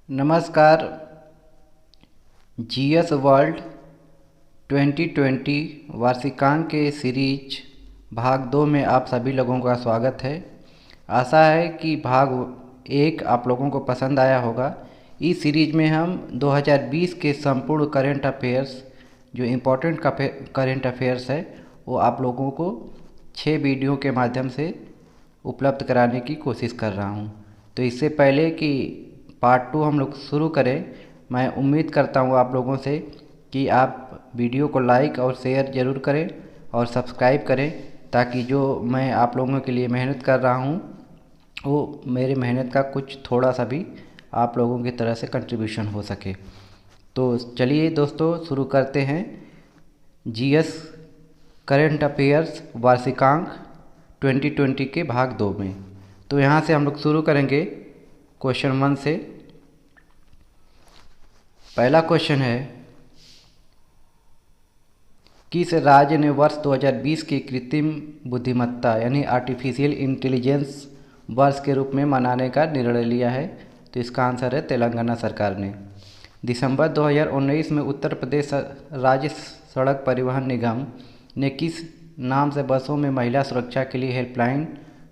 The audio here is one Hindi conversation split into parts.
नमस्कार। जीएस वर्ल्ड 2020 वार्षिकांक के सीरीज भाग 2 में आप सभी लोगों का स्वागत है। आशा है कि भाग 1 आप लोगों को पसंद आया होगा। इस सीरीज में हम 2020 के संपूर्ण करंट अफेयर्स, जो इम्पोर्टेंट करंट अफेयर्स है, वो आप लोगों को 6 वीडियो के माध्यम से उपलब्ध कराने की कोशिश कर रहा हूँ। तो इससे पहले कि पार्ट 2 हम लोग शुरू करें, मैं उम्मीद करता हूँ आप लोगों से कि आप वीडियो को लाइक और शेयर ज़रूर करें और सब्सक्राइब करें, ताकि जो मैं आप लोगों के लिए मेहनत कर रहा हूँ वो मेरी मेहनत का कुछ थोड़ा सा भी आप लोगों की तरह से कंट्रीब्यूशन हो सके। तो चलिए दोस्तों, शुरू करते हैं जीएस करंट अफेयर्स वार्षिकांक 2020 के भाग 2 में। तो यहाँ से हम लोग शुरू करेंगे क्वेश्चन 1 से। पहला क्वेश्चन है, किस राज्य ने वर्ष 2020 की कृत्रिम बुद्धिमत्ता यानी आर्टिफिशियल इंटेलिजेंस वर्ष के रूप में मनाने का निर्णय लिया है? तो इसका आंसर है तेलंगाना सरकार ने। दिसंबर 2019 में उत्तर प्रदेश राज्य सड़क परिवहन निगम ने किस नाम से बसों में महिला सुरक्षा के लिए हेल्पलाइन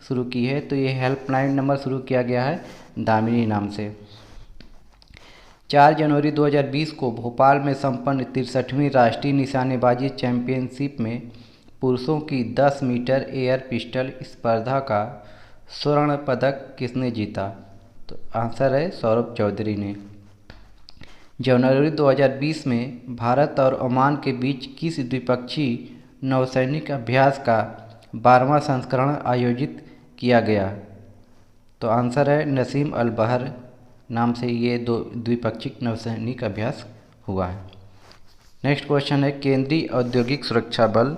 शुरू की है? तो ये हेल्पलाइन नंबर शुरू किया गया है दामिनी नाम से। 4 जनवरी 2020 को भोपाल में संपन्न 63वीं राष्ट्रीय निशानेबाजी चैंपियनशिप में पुरुषों की 10 मीटर एयर पिस्टल स्पर्धा का स्वर्ण पदक किसने जीता? तो आंसर है सौरभ चौधरी ने। जनवरी 2020 में भारत और ओमान के बीच किस द्विपक्षीय नौसैनिक अभ्यास का 12वां संस्करण आयोजित किया गया? तो आंसर है नसीम अल बहर नाम से ये दो द्विपक्षीय नौसैनिक अभ्यास हुआ है। नेक्स्ट क्वेश्चन है, केंद्रीय औद्योगिक सुरक्षा बल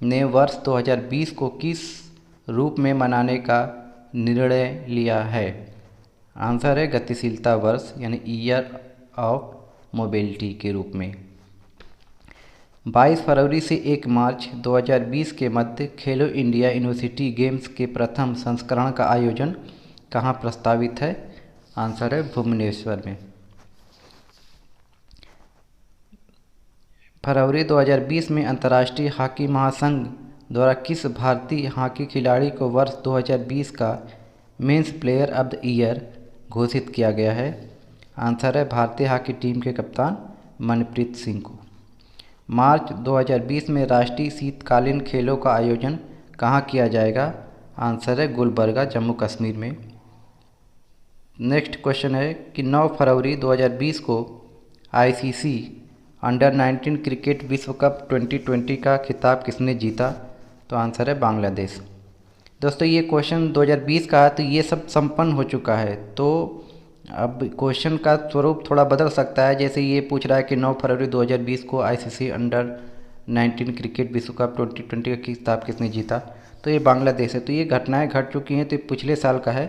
ने वर्ष 2020 को किस रूप में मनाने का निर्णय लिया है? आंसर है गतिशीलता वर्ष यानी ईयर ऑफ मोबिलिटी के रूप में। 22 फरवरी से 1 मार्च 2020 के मध्य खेलो इंडिया यूनिवर्सिटी गेम्स के प्रथम संस्करण का आयोजन कहाँ प्रस्तावित है? आंसर है भुवनेश्वर में। फरवरी 2020 में अंतर्राष्ट्रीय हॉकी महासंघ द्वारा किस भारतीय हॉकी खिलाड़ी को वर्ष 2020 का men's player of the year घोषित किया गया है? आंसर है भारतीय हॉकी टीम के कप्तान मनप्रीत सिंह को। मार्च 2020 में राष्ट्रीय शीतकालीन खेलों का आयोजन कहाँ किया जाएगा? आंसर है गुलबर्गा जम्मू कश्मीर में। नेक्स्ट क्वेश्चन है कि 9 फरवरी 2020 को आईसीसी अंडर 19 क्रिकेट विश्व कप 2020 का खिताब किसने जीता? तो आंसर है बांग्लादेश। दोस्तों ये क्वेश्चन 2020 का है, तो ये सब संपन्न हो चुका है। तो अब क्वेश्चन का स्वरूप थोड़ा बदल सकता है। जैसे ये पूछ रहा है कि 9 फरवरी 2020 को आईसीसी अंडर 19 क्रिकेट विश्व कप 2020 का खिताब किसने जीता? तो ये बांग्लादेश है। तो ये घटनाएं घट चुकी हैं, तो ये पिछले साल का है।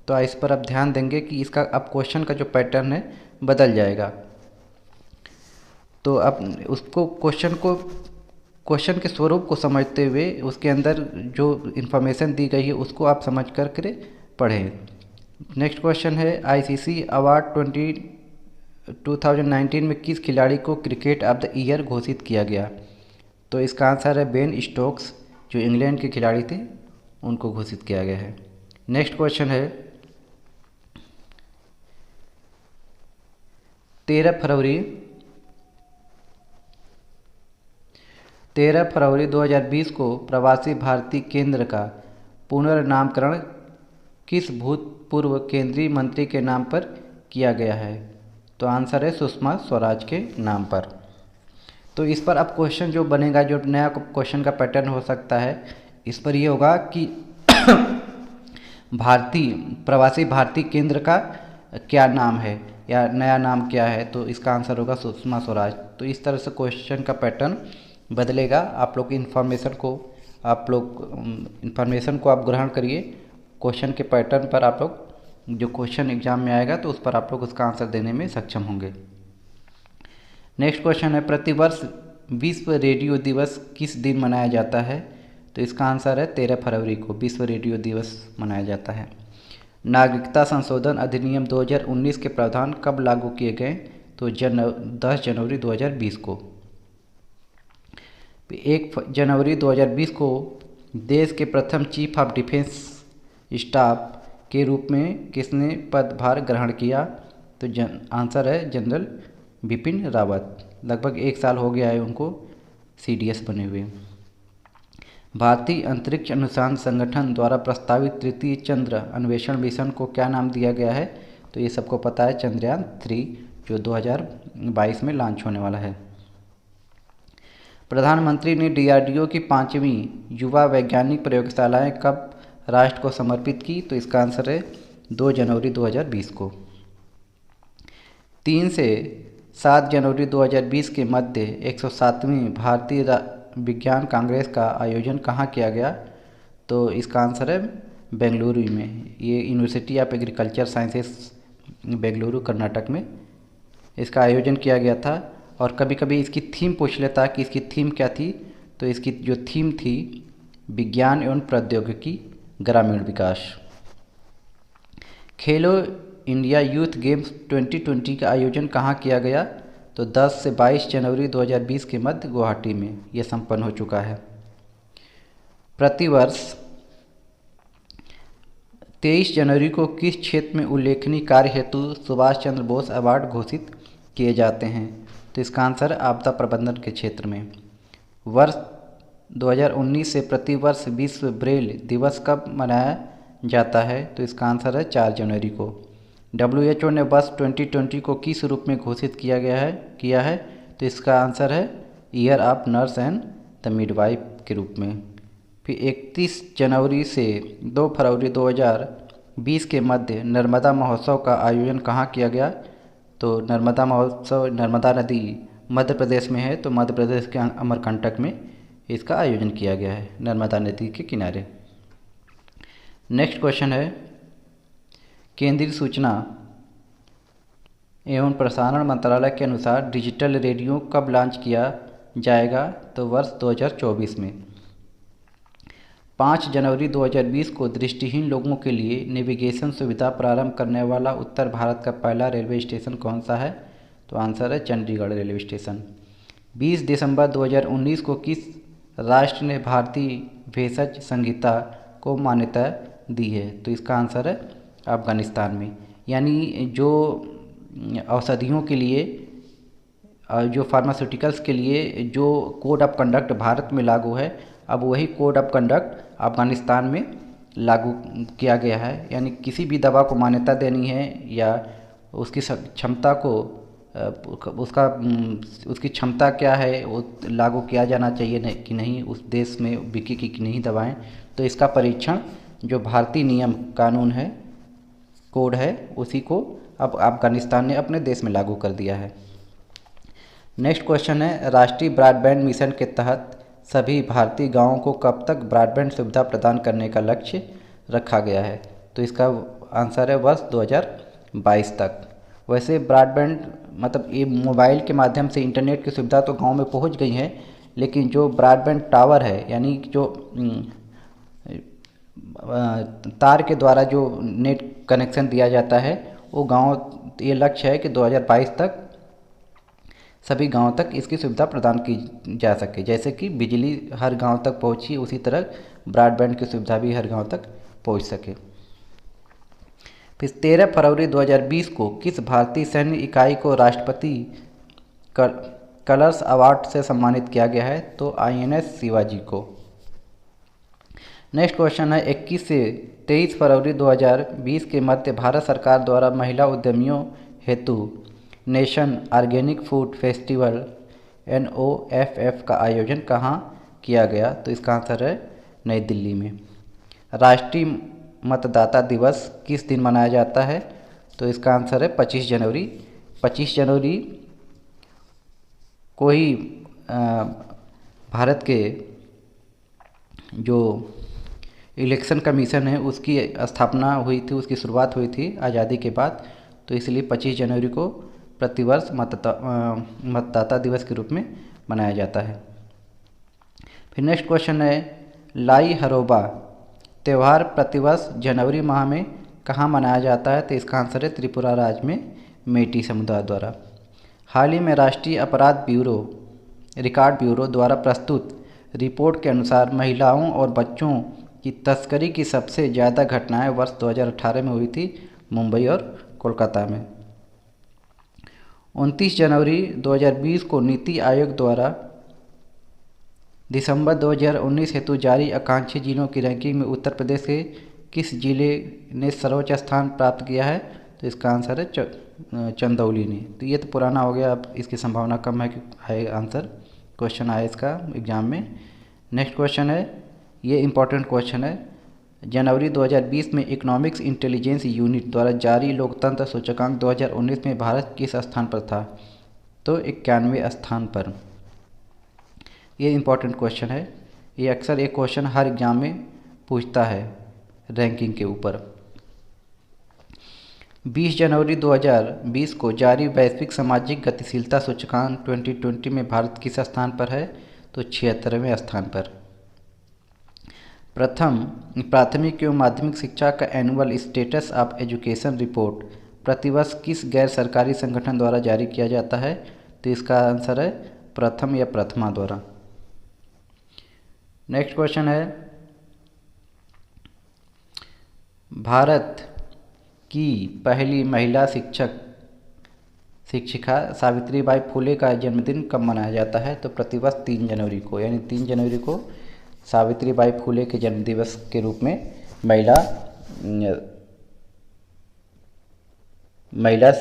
तो इस पर आप ध्यान देंगे कि इसका अब क्वेश्चन का जो पैटर्न है बदल जाएगा। तो अब उसको क्वेश्चन के स्वरूप को समझते हुए उसके अंदर जो इन्फॉर्मेशन दी गई है उसको आप समझ कर पढ़ें। नेक्स्ट क्वेश्चन है, आईसीसी अवार्ड 2019 में किस खिलाड़ी को क्रिकेट ऑफ द ईयर घोषित किया गया? तो इसका आंसर है बेन स्टोक्स, जो इंग्लैंड के खिलाड़ी थे, उनको घोषित किया गया है। नेक्स्ट क्वेश्चन है, 13 फरवरी 2020 को प्रवासी भारतीय केंद्र का पुनर्नामकरण किस भूतपूर्व केंद्रीय मंत्री के नाम पर किया गया है? तो आंसर है सुषमा स्वराज के नाम पर। तो इस पर अब क्वेश्चन जो बनेगा, जो नया क्वेश्चन का पैटर्न हो सकता है, इस पर ये होगा कि प्रवासी भारतीय केंद्र का क्या नाम है या नया नाम क्या है? तो इसका आंसर होगा सुषमा स्वराज। तो इस तरह से क्वेश्चन का पैटर्न बदलेगा। आप लोग इन्फॉर्मेशन को आप ग्रहण करिए। क्वेश्चन के पैटर्न पर आप लोग जो क्वेश्चन एग्जाम में आएगा तो उस पर आप लोग उसका आंसर देने में सक्षम होंगे। नेक्स्ट क्वेश्चन है, प्रतिवर्ष विश्व रेडियो दिवस किस दिन मनाया जाता है? तो इसका आंसर है 13 फरवरी को विश्व रेडियो दिवस मनाया जाता है। नागरिकता संशोधन अधिनियम 2019 के प्रावधान कब लागू किए गए? तो 10 जनवरी 2020 को। 1 जनवरी 2020 को देश के प्रथम चीफ ऑफ डिफेंस स्टाफ के रूप में किसने पदभार ग्रहण किया? तो आंसर है जनरल बिपिन रावत। लगभग 1 साल हो गया है उनको CDS बने हुए। भारतीय अंतरिक्ष अनुसंधान संगठन द्वारा प्रस्तावित तृतीय चंद्र अन्वेषण मिशन को क्या नाम दिया गया है? तो ये सबको पता है, चंद्रयान 3, जो 2022 में लॉन्च होने वाला है। प्रधानमंत्री ने DRDO की 5वीं युवा वैज्ञानिक प्रयोगशालाएं कब राष्ट्र को समर्पित की? तो इसका आंसर है 2 जनवरी 2020 को। 3 से 7 जनवरी 2020 के मध्य 107वीं भारतीय विज्ञान कांग्रेस का आयोजन कहाँ किया गया? तो इसका आंसर है बेंगलुरु में। ये university of agriculture sciences Bengaluru Karnataka में इसका आयोजन किया गया था। और कभी कभी इसकी थीम पूछ लेता कि इसकी थीम क्या थी? तो इसकी जो थीम थी, विज्ञान एवं प्रौद्योगिकी ग्रामीण विकास। खेलो इंडिया यूथ गेम्स 2020 का आयोजन कहाँ किया गया? तो 10 से 22 जनवरी 2020 के मध्य गुवाहाटी में यह संपन्न हो चुका है। प्रतिवर्ष 23 जनवरी को किस क्षेत्र में उल्लेखनीय कार्य हेतु सुभाष चंद्र बोस अवार्ड घोषित किए जाते हैं? तो इसका आंसर आपदा प्रबंधन के क्षेत्र में। वर्ष 2019 से प्रतिवर्ष विश्व ब्रेल दिवस कब मनाया जाता है? तो इसका आंसर है 4 जनवरी को। WHO ने वर्ष 2020 को किस रूप में घोषित किया है? तो इसका आंसर है year of nurse and the midwife के रूप में। फिर 31 जनवरी से 2 फरवरी 2020 के मध्य नर्मदा महोत्सव का आयोजन कहाँ किया गया? तो नर्मदा महोत्सव नर्मदा नदी मध्य प्रदेश में है, तो मध्य प्रदेश के अमरकंटक में इसका आयोजन किया गया है, नर्मदा नदी के किनारे। नेक्स्ट क्वेश्चन है, केंद्रीय सूचना एवं प्रसारण मंत्रालय के अनुसार डिजिटल रेडियो कब लॉन्च किया जाएगा? तो वर्ष 2024 में। 5 जनवरी 2020 को दृष्टिहीन लोगों के लिए नेविगेशन सुविधा प्रारंभ करने वाला उत्तर भारत का पहला रेलवे स्टेशन कौन सा है? तो आंसर है चंडीगढ़ रेलवे स्टेशन। 20 दिसंबर 2019 को किस राष्ट्र ने भारतीय भेषज संहिता को मान्यता दी है? तो इसका आंसर है अफगानिस्तान में। यानी जो औषधियों के लिए, जो फार्मास्यूटिकल्स के लिए जो कोड ऑफ कंडक्ट भारत में लागू है, अब वही कोड ऑफ कंडक्ट अफगानिस्तान में लागू किया गया है। यानी किसी भी दवा को मान्यता देनी है या उसकी क्षमता को उसकी क्षमता क्या है, वो लागू किया जाना चाहिए कि नहीं, उस देश में बिकी कि नहीं दवाएं, तो इसका परीक्षण जो भारतीय नियम कानून है, कोड है, उसी को अब अफगानिस्तान ने अपने देश में लागू कर दिया है। नेक्स्ट क्वेश्चन है, राष्ट्रीय ब्रॉडबैंड मिशन के तहत सभी भारतीय गांवों को कब तक ब्रॉडबैंड सुविधा प्रदान करने का लक्ष्य रखा गया है? तो इसका आंसर है वर्ष 2022 तक। वैसे ब्रॉडबैंड मतलब ये मोबाइल के माध्यम से इंटरनेट की सुविधा तो गांव में पहुंच गई है, लेकिन जो ब्रॉडबैंड टावर है, यानी जो तार के द्वारा जो नेट कनेक्शन दिया जाता है, वो गांव, ये लक्ष्य है कि 2022 तक सभी गांव तक इसकी सुविधा प्रदान की जा सके। जैसे कि बिजली हर गांव तक पहुंची, उसी तरह ब्रॉडबैंड की सुविधा भी हर गांव तक पहुंच सके। फिर 13 फरवरी 2020 को किस भारतीय सैन्य इकाई को राष्ट्रपति कलर्स अवार्ड से सम्मानित किया गया है? तो INS शिवाजी को। नेक्स्ट क्वेश्चन है, 21 से 23 फरवरी 2020 के मध्य भारत सरकार द्वारा महिला उद्यमियों हेतु nation organic food festival NOFF का आयोजन कहाँ किया गया? तो इसका आंसर है नई दिल्ली में। राष्ट्रीय मतदाता दिवस किस दिन मनाया जाता है? तो इसका आंसर है 25 जनवरी। 25 जनवरी को ही भारत के जो इलेक्शन कमीशन है उसकी स्थापना हुई थी, उसकी शुरुआत हुई थी आज़ादी के बाद, तो इसलिए 25 जनवरी को प्रतिवर्ष मतदाता दिवस के रूप में मनाया जाता है। फिर नेक्स्ट क्वेश्चन है, लाई हरोबा त्यौहार प्रतिवर्ष जनवरी माह में कहाँ मनाया जाता है? तो इसका आंसर है त्रिपुरा राज्य में मेटी समुदाय द्वारा। हाल ही में राष्ट्रीय अपराध रिकॉर्ड ब्यूरो द्वारा प्रस्तुत रिपोर्ट के अनुसार महिलाओं और बच्चों की तस्करी की सबसे ज़्यादा घटनाएं वर्ष 2018 में हुई थी मुंबई और कोलकाता में। 29 जनवरी 2020 को नीति आयोग द्वारा दिसंबर 2019 हेतु जारी आकांक्षी जिलों की रैंकिंग में उत्तर प्रदेश के किस जिले ने सर्वोच्च स्थान प्राप्त किया है? तो इसका आंसर है चंदौली ने। तो ये तो पुराना हो गया, अब इसकी संभावना कम है कि है आंसर क्वेश्चन आए इसका एग्ज़ाम में। नेक्स्ट क्वेश्चन है, ये इम्पोर्टेंट क्वेश्चन है। जनवरी 2020 में इकोनॉमिक्स इंटेलिजेंस यूनिट द्वारा जारी लोकतंत्र सूचकांक 2019 में भारत किस स्थान पर था? तो 91वें स्थान पर। ये इम्पोर्टेंट क्वेश्चन है, ये अक्सर एक क्वेश्चन हर एग्जाम में पूछता है रैंकिंग के ऊपर। 20 जनवरी 2020 को जारी वैश्विक सामाजिक गतिशीलता सूचकांक 2020 में भारत किस स्थान पर है? तो 76वें स्थान पर। प्राथमिक एवं माध्यमिक शिक्षा का annual status of education report प्रतिवर्ष किस गैर सरकारी संगठन द्वारा जारी किया जाता है? तो इसका आंसर है प्रथम या प्रथमा द्वारा। नेक्स्ट क्वेश्चन है, भारत की पहली महिला शिक्षिका सावित्रीबाई फुले का जन्मदिन कब मनाया जाता है? तो प्रतिवर्ष 3 जनवरी को, यानी 3 जनवरी को सावित्रीबाई फुले के जन्मदिवस के रूप में महिला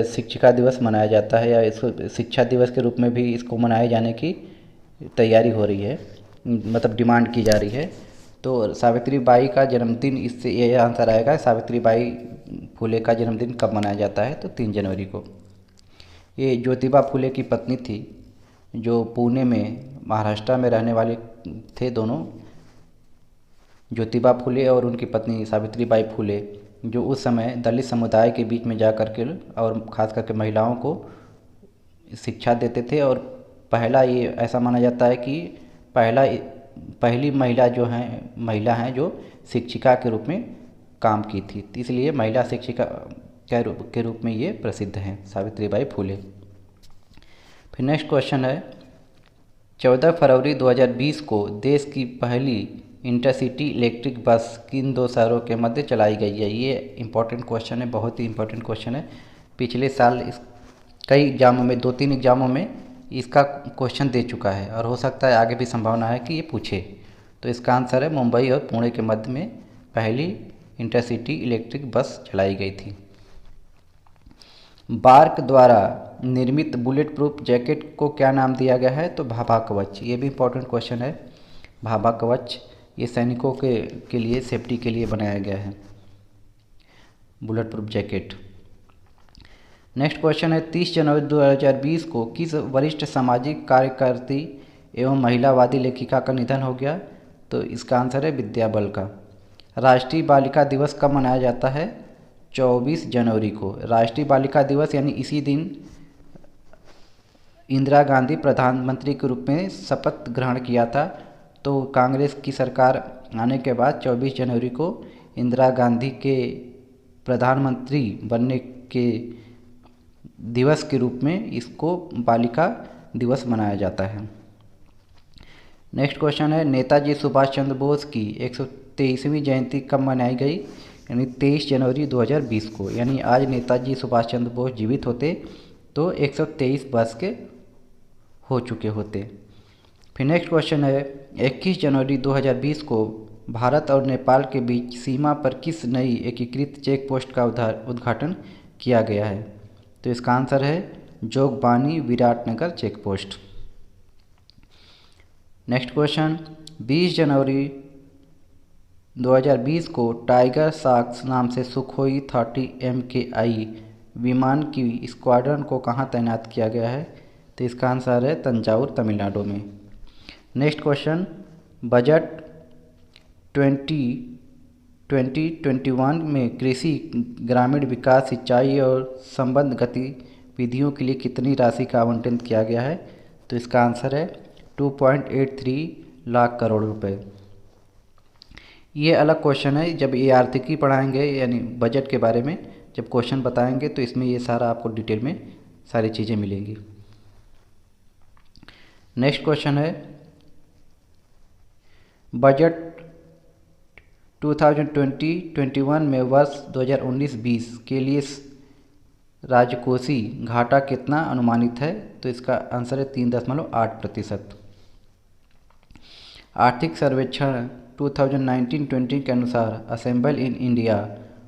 शिक्षिका दिवस मनाया जाता है, या इसको शिक्षा दिवस के रूप में भी इसको मनाए जाने की तैयारी हो रही है, मतलब डिमांड की जा रही है। तो सावित्रीबाई का जन्मदिन, इससे ये आंसर आएगा, सावित्रीबाई फुले का जन्मदिन कब मनाया जाता है? तो 3 जनवरी को। ये ज्योतिबा फुले की पत्नी थी, जो पुणे में महाराष्ट्र में रहने वाले थे दोनों, ज्योतिबा फुले और उनकी पत्नी सावित्रीबाई फुले, जो उस समय दलित समुदाय के बीच में जा कर के और ख़ास करके महिलाओं को शिक्षा देते थे। और पहला ये ऐसा माना जाता है कि पहली महिला हैं जो शिक्षिका के रूप में काम की थी, इसलिए महिला शिक्षिका के रूप में ये प्रसिद्ध हैं सावित्रीबाई फुले। फिर नेक्स्ट क्वेश्चन है, 14 फरवरी 2020 को देश की पहली इंटरसिटी इलेक्ट्रिक बस किन 2 शहरों के मध्य चलाई गई है? ये इंपॉर्टेंट क्वेश्चन है, बहुत ही इंपॉर्टेंट क्वेश्चन है। पिछले साल कई एग्जामों में, 2-3 एग्जामों में इसका क्वेश्चन दे चुका है, और हो सकता है आगे भी संभावना है कि ये पूछे। तो इसका आंसर है मुंबई और पुणे के मध्य में पहली इंटरसिटी इलेक्ट्रिक बस चलाई गई थी। बार्क द्वारा निर्मित बुलेट प्रूफ जैकेट को क्या नाम दिया गया है? तो भाभा कवच। ये भी इम्पोर्टेंट क्वेश्चन है। भाभा कवच ये सैनिकों के लिए सेफ्टी के लिए बनाया गया है bullet proof jacket. Next question है, 30 जनवरी 2020 को किस वरिष्ठ सामाजिक कार्यकर्ती एवं महिलावादी लेखिका का निधन हो गया? तो इसका आंसर है विद्या बाल का। राष्ट्रीय बालिका दिवस कब मनाया जाता है? 24 जनवरी को। राष्ट्रीय बालिका दिवस यानी इसी दिन इंदिरा गांधी प्रधानमंत्री के रूप में शपथ ग्रहण किया था। तो कांग्रेस की सरकार आने के बाद 24 जनवरी को इंदिरा गांधी के प्रधानमंत्री बनने के दिवस के रूप में इसको बालिका दिवस मनाया जाता है। नेक्स्ट क्वेश्चन है, नेताजी सुभाष चंद्र बोस की 123वीं जयंती कब मनाई गई? यानी 23 जनवरी 2020 को। यानी आज नेताजी सुभाष चंद्र बोस जीवित होते तो 123 वर्ष के हो चुके होते। फिर नेक्स्ट क्वेश्चन है, 21 जनवरी 2020 को भारत और नेपाल के बीच सीमा पर किस नई एकीकृत चेक पोस्ट का उद्घाटन किया गया है? तो इसका आंसर है Jogbani Biratnagar check post. Next question, 20 जनवरी 2020 को टाइगर शार्क्स नाम से सुखोई 30 MKI विमान की स्क्वाड्रन को कहाँ तैनात किया गया है? तो इसका आंसर है तंजावुर तमिलनाडु में। नेक्स्ट क्वेश्चन, बजट 2020-21 में कृषि, ग्रामीण विकास, सिंचाई और संबद्ध गतिविधियों के लिए कितनी राशि का आवंटन किया गया है? तो इसका आंसर है 2.83 लाख करोड़ रुपए। ये अलग क्वेश्चन है, जब ये आर्थिकी पढ़ाएंगे यानी बजट के बारे में जब क्वेश्चन बताएंगे तो इसमें ये सारा आपको डिटेल में सारी चीज़ें मिलेंगी। नेक्स्ट क्वेश्चन है बजट 2020-21 में वर्ष 2019-20 के लिए राजकोषीय घाटा कितना अनुमानित है? तो इसका आंसर है 3.8%। आर्थिक सर्वेक्षण 2019-20 के अनुसार असेंबल इन इंडिया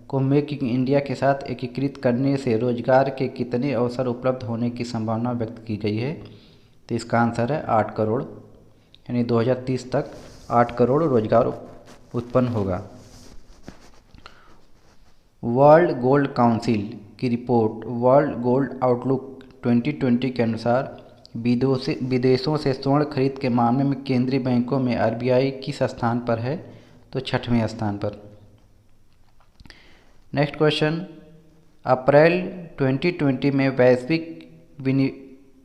को मेक इन इंडिया के साथ एकीकृत करने से रोजगार के कितने अवसर उपलब्ध होने की संभावना व्यक्त की गई है? तो इसका आंसर है 8 करोड़, यानी 2030 तक 8 करोड़ रोजगार उत्पन्न होगा। वर्ल्ड गोल्ड काउंसिल की रिपोर्ट वर्ल्ड गोल्ड आउटलुक 2020 के अनुसार विदेशों से स्वर्ण खरीद के मामले में केंद्रीय बैंकों में आरबीआई किस स्थान पर है? तो 6वें स्थान पर। नेक्स्ट क्वेश्चन, अप्रैल 2020 में वैश्विक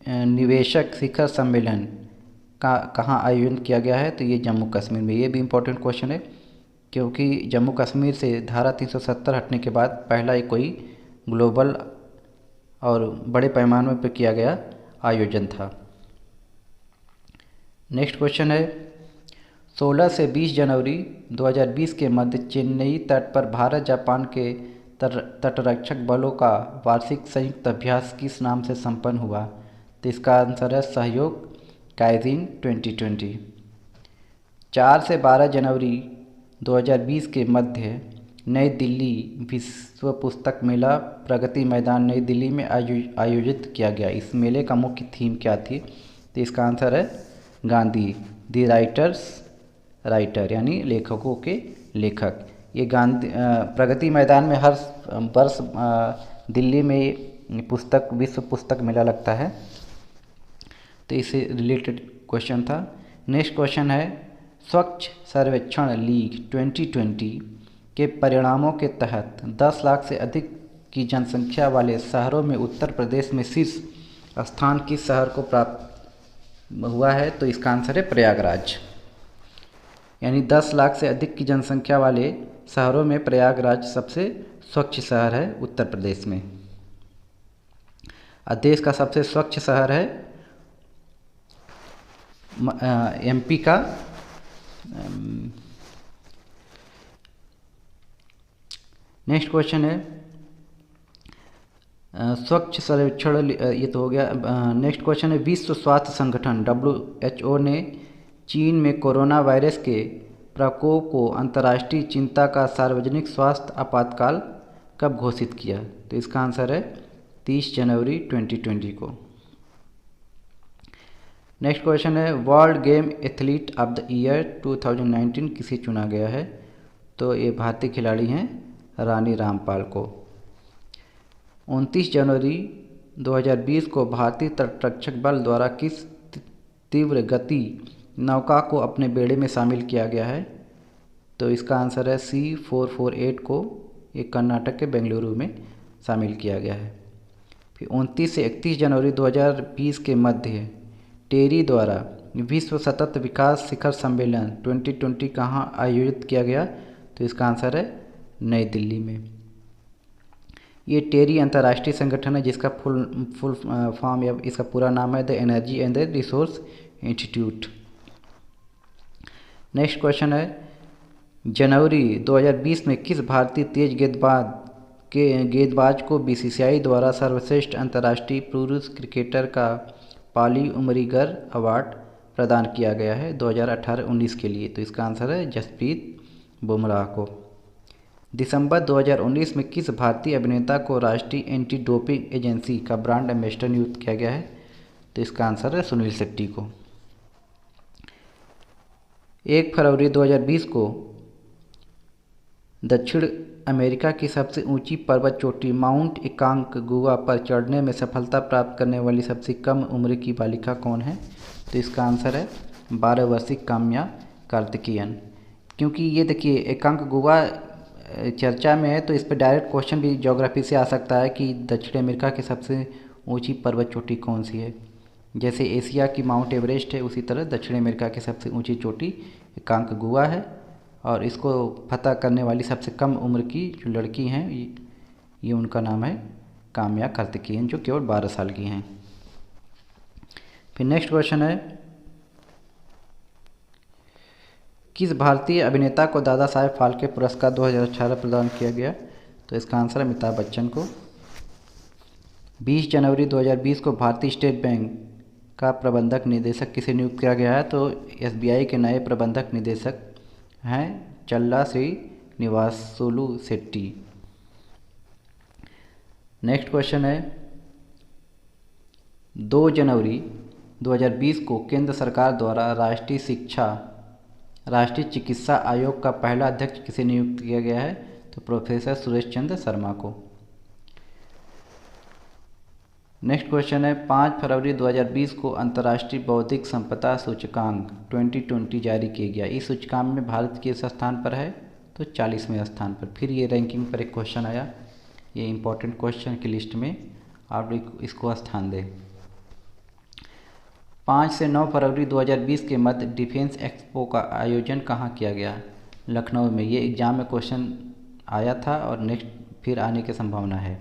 निवेशक शिखर सम्मेलन का कहाँ आयोजन किया गया है? तो ये जम्मू कश्मीर में। ये भी इम्पोर्टेंट क्वेश्चन है क्योंकि जम्मू कश्मीर से धारा 370 हटने के बाद पहला ही कोई ग्लोबल और बड़े पैमाने पर किया गया आयोजन था। नेक्स्ट क्वेश्चन है 16 से 20 जनवरी 2020 के मध्य चेन्नई तट पर भारत जापान के तटरक्षक बलों का वार्षिक संयुक्त अभ्यास किस नाम से संपन्न हुआ? तो इसका आंसर है सहयोग काइजिन 2020। 4 से 12 जनवरी 2020 के मध्य नई दिल्ली विश्व पुस्तक मेला प्रगति मैदान नई दिल्ली में आयोजित किया गया। इस मेले का मुख्य थीम क्या थी? तो इसका आंसर है गांधी दी राइटर्स राइटर, यानी लेखकों के लेखक। ये गांधी प्रगति मैदान में हर वर्ष दिल्ली में विश्व पुस्तक मेला लगता है, तो इससे रिलेटेड क्वेश्चन था। नेक्स्ट क्वेश्चन है स्वच्छ सर्वेक्षण लीग 2020 के परिणामों के तहत 10 लाख से अधिक की जनसंख्या वाले शहरों में उत्तर प्रदेश में शीर्ष स्थान किस शहर को प्राप्त हुआ है? तो इसका आंसर है प्रयागराज, यानी 10 लाख से अधिक की जनसंख्या वाले शहरों में प्रयागराज सबसे स्वच्छ शहर है उत्तर प्रदेश में। देश का सबसे स्वच्छ शहर है एमपी का नेक्स्ट क्वेश्चन है स्वच्छ सर्वेक्षण, ये तो हो गया। नेक्स्ट क्वेश्चन है विश्व स्वास्थ्य संगठन WHO ने चीन में कोरोना वायरस के प्रकोप को अंतर्राष्ट्रीय चिंता का सार्वजनिक स्वास्थ्य आपातकाल कब घोषित किया? तो इसका आंसर है 30 जनवरी 2020 को। नेक्स्ट क्वेश्चन है world game athlete of the year 2019 किसे चुना गया है? तो ये भारतीय खिलाड़ी हैं रानी रामपाल को। 29 जनवरी 2020 को भारतीय तटरक्षक बल द्वारा किस तीव्र गति नौका को अपने बेड़े में शामिल किया गया है? तो इसका आंसर है C448 को, ये कर्नाटक के बेंगलुरु में शामिल किया गया है। फिर 29 से 31 जनवरी 2020 के मध्य टेरी द्वारा विश्व सतत विकास शिखर सम्मेलन 2020 कहाँ आयोजित किया गया? तो इसका आंसर है नई दिल्ली में। ये टेरी अंतर्राष्ट्रीय संगठन है जिसका फुल फॉर्म या इसका पूरा नाम है the energy and the resource institute. Next question है जनवरी 2020 में किस भारतीय तेज गेंदबाज को बीसीसीआई द्वारा सर्वश्रेष्ठ अंतर्राष्ट्रीय पुरुष क्रिकेटर का पाली उमरीगर अवार्ड प्रदान किया गया है 2018-19 के लिए? तो इसका आंसर है जसप्रीत बुमराह को। दिसंबर 2019 में किस भारतीय अभिनेता को राष्ट्रीय एंटी डोपिंग एजेंसी का ब्रांड एम्बेसडर नियुक्त किया गया है? तो इसका आंसर है सुनील शेट्टी को। 1 फरवरी 2020 को दक्षिण अमेरिका की सबसे ऊंची पर्वत चोटी माउंट एकांकगुआ पर चढ़ने में सफलता प्राप्त करने वाली सबसे कम उम्र की बालिका कौन है? तो इसका आंसर है 12 वर्षीय काम्या कार्तिकेयन। क्योंकि ये देखिए एकांकगुआ चर्चा में है तो इस पर डायरेक्ट क्वेश्चन भी ज्योग्राफी से आ सकता है कि दक्षिण अमेरिका की सबसे ऊंची पर्वत चोटी कौन सी है। जैसे एशिया की माउंट एवरेस्ट है उसी तरह दक्षिण अमेरिका की सबसे ऊंची चोटी एकांकगुआ है और इसको फतह करने वाली सबसे कम उम्र की जो लड़की हैं ये उनका नाम है काम्या कार्तिकेयन, जो केवल 12 साल की हैं। फिर नेक्स्ट क्वेश्चन है, किस भारतीय अभिनेता को दादा साहेब फाल्के पुरस्कार 2018 प्रदान किया गया? तो इसका आंसर है अमिताभ बच्चन को। 20 जनवरी 2020 को भारतीय स्टेट बैंक का प्रबंधक निदेशक किसे नियुक्त किया गया है? तो SBI के नए प्रबंधक निदेशक हैं चल्ला श्रीनिवासुलु शेट्टी। नेक्स्ट क्वेश्चन है, 2 जनवरी 2020 को केंद्र सरकार द्वारा राष्ट्रीय चिकित्सा आयोग का पहला अध्यक्ष किसे नियुक्त किया गया है? तो प्रोफेसर सुरेश चंद्र शर्मा को। नेक्स्ट क्वेश्चन है, 5 फरवरी 2020 को अंतर्राष्ट्रीय बौद्धिक संपदा सूचकांक 2020 जारी किया गया। इस सूचकांक में भारत किस स्थान पर है? तो 40वें स्थान पर। फिर ये रैंकिंग पर एक क्वेश्चन आया, ये इंपॉर्टेंट क्वेश्चन की लिस्ट में आप इसको स्थान दें। 5 से 9 फरवरी 2020 के मध्य डिफेंस एक्सपो का आयोजन कहाँ किया गया? लखनऊ में। ये एग्जाम में क्वेश्चन आया था और नेक्स्ट फिर आने की संभावना है।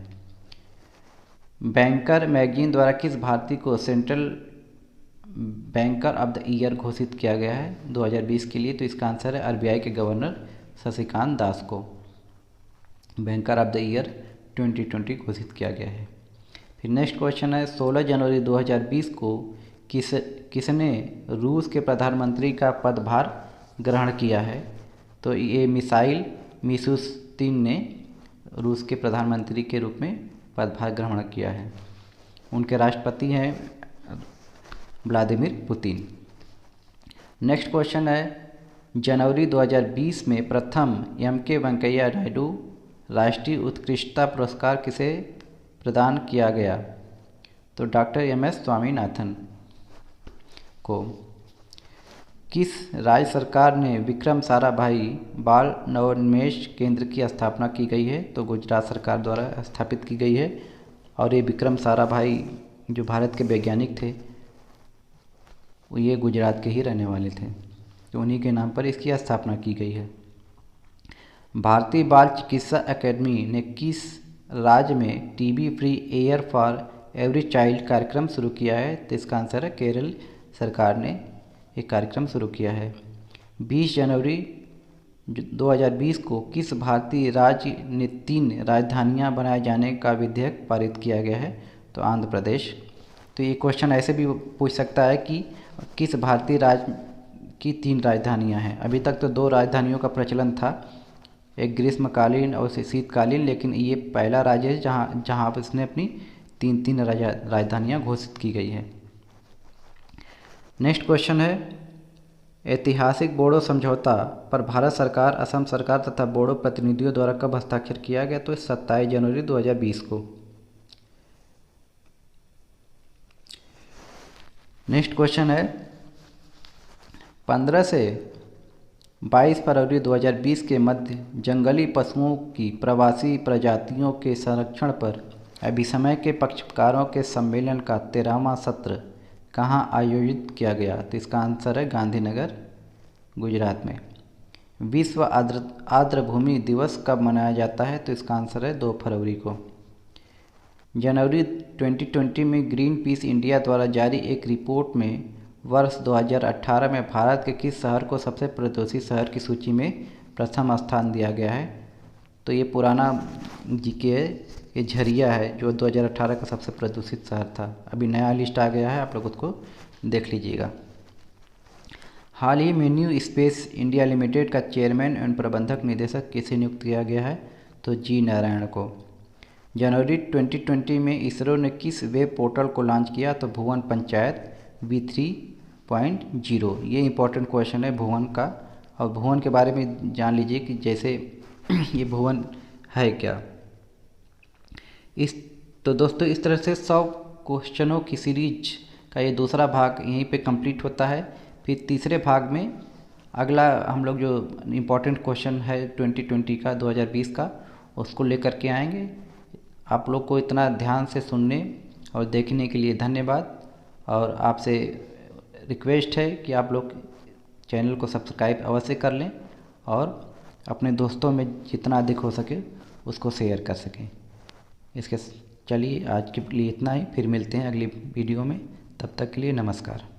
बैंकर मैगजीन द्वारा किस भारतीय को central banker of the year घोषित किया गया है 2020 के लिए? तो इसका आंसर है RBI के गवर्नर शशिकांत दास को बैंकर ऑफ द ईयर 2020 घोषित किया गया है। फिर नेक्स्ट क्वेश्चन है, 16 जनवरी 2020 को किसने रूस के प्रधानमंत्री का पदभार ग्रहण किया है? तो ये मिसाइल मिशुस्तिन ने रूस के प्रधानमंत्री के रूप में पदभार ग्रहण किया है। उनके राष्ट्रपति हैं व्लादिमीर पुतिन। नेक्स्ट क्वेश्चन है, जनवरी 2020 में प्रथम MK वेंकैया नायडू राष्ट्रीय उत्कृष्टता पुरस्कार किसे प्रदान किया गया? तो डॉक्टर MS स्वामीनाथन को। किस राज्य सरकार ने विक्रम साराभाई बाल नवोन्मेष केंद्र की स्थापना की गई है? तो गुजरात सरकार द्वारा स्थापित की गई है। और ये विक्रम साराभाई जो भारत के वैज्ञानिक थे वो ये गुजरात के ही रहने वाले थे, तो उन्हीं के नाम पर इसकी स्थापना की गई है। भारतीय बाल चिकित्सा अकेडमी ने किस राज्य में TB free air for every child कार्यक्रम शुरू किया है? तो इसका आंसर है केरल सरकार ने एक कार्यक्रम शुरू किया है। 20 जनवरी 2020 को किस भारतीय राज्य ने 3 राजधानियां बनाए जाने का विधेयक पारित किया गया है? तो आंध्र प्रदेश। तो ये क्वेश्चन ऐसे भी पूछ सकता है कि किस भारतीय राज्य की 3 राजधानियां हैं? अभी तक तो 2 राजधानियों का प्रचलन था, एक ग्रीष्मकालीन और शीतकालीन, लेकिन ये पहला राज्य है जहाँ पर इसने अपनी 3 राजधानियाँ घोषित की गई है। नेक्स्ट क्वेश्चन है, ऐतिहासिक बोडो समझौता पर भारत सरकार, असम सरकार तथा बोडो प्रतिनिधियों द्वारा कब हस्ताक्षर किया गया? तो 27 जनवरी 2020 को। नेक्स्ट क्वेश्चन है, 15 से 22 फरवरी 2020 के मध्य जंगली पशुओं की प्रवासी प्रजातियों के संरक्षण पर अभिसमय के पक्षकारों के सम्मेलन का 13वां सत्र कहाँ आयोजित किया गया? तो इसका आंसर है गांधीनगर, गुजरात में। विश्व आर्द्रभूमि दिवस कब मनाया जाता है? तो इसका आंसर है 2 फरवरी को। जनवरी 2020 में ग्रीन पीस इंडिया द्वारा जारी एक रिपोर्ट में वर्ष 2018 में भारत के किस शहर को सबसे प्रदूषित शहर की सूची में प्रथम स्थान दिया गया है? तो ये पुराना जीके है, ये झरिया है जो 2018 का सबसे प्रदूषित शहर था। अभी नया लिस्ट आ गया है, आप लोग उसको देख लीजिएगा। हाल ही में न्यू स्पेस इंडिया लिमिटेड का चेयरमैन एवं प्रबंधक निदेशक किसे नियुक्त किया गया है? तो जी नारायण को। जनवरी 2020 में इसरो ने किस वेब पोर्टल को लॉन्च किया? तो भुवन पंचायत V3.0। ये इंपॉर्टेंट क्वेश्चन है भुवन का, और भुवन के बारे में जान लीजिए कि जैसे ये भुवन है क्या। तो दोस्तों इस तरह से 100 क्वेश्चनों की सीरीज का ये दूसरा भाग यहीं पे कंप्लीट होता है। फिर तीसरे भाग में अगला हम लोग जो इम्पोर्टेंट क्वेश्चन है 2020 का 2020 का उसको लेकर के आएंगे। आप लोग को इतना ध्यान से सुनने और देखने के लिए धन्यवाद, और आपसे रिक्वेस्ट है कि आप लोग चैनल को सब्सक्राइब अवश्य कर लें और अपने दोस्तों में जितना अधिक हो सके उसको शेयर कर सकें। चलिए आज के लिए इतना ही, फिर मिलते हैं अगली वीडियो में। तब तक के लिए नमस्कार।